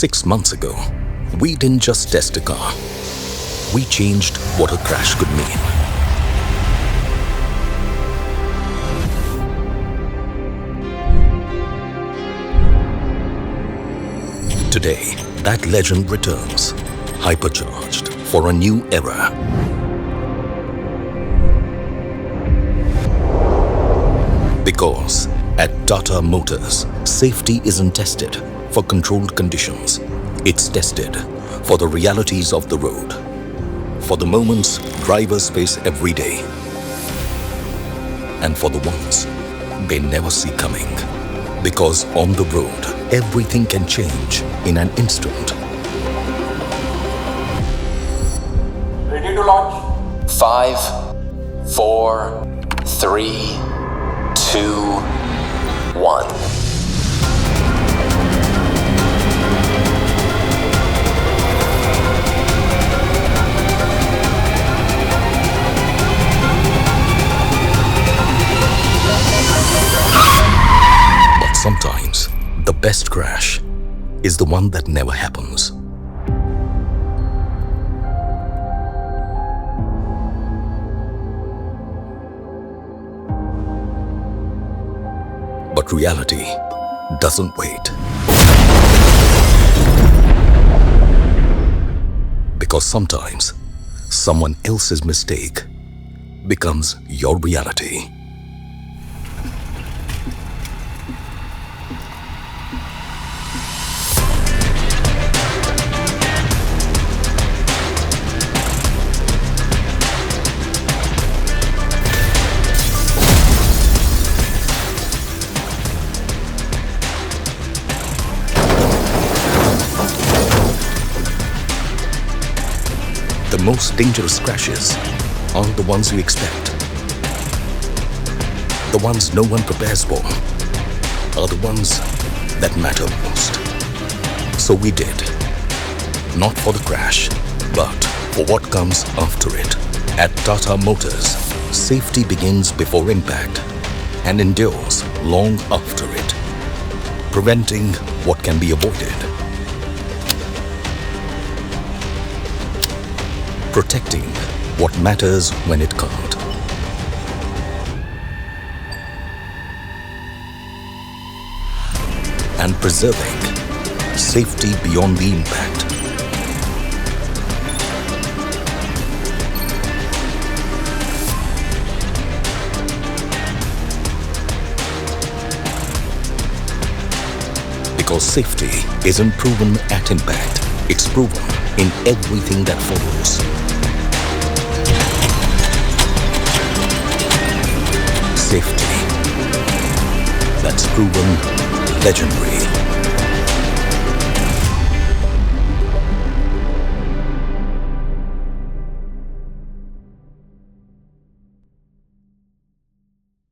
6 months ago, we didn't just test a car. We changed what a crash could mean. Today, that legend returns, hypercharged for a new era. Because at Tata Motors, safety isn't tested for controlled conditions. It's tested for the realities of the road, for the moments drivers face every day, and for the ones they never see coming. Because on the road, everything can change in an instant. Ready to launch? 5, 4, 3, 2, 1. But sometimes, the best crash is the one that never happens. But reality doesn't wait. Because sometimes, someone else's mistake becomes your reality. The most dangerous crashes aren't the ones you expect. The ones no one prepares for are the ones that matter most. So we did. Not for the crash, but for what comes after it. At Tata Motors, safety begins before impact and endures long after it, preventing what can be avoided, protecting what matters when it can't. And preserving safety beyond the impact. Because safety isn't proven at impact, it's proven in everything that follows. Safety that's proven legendary.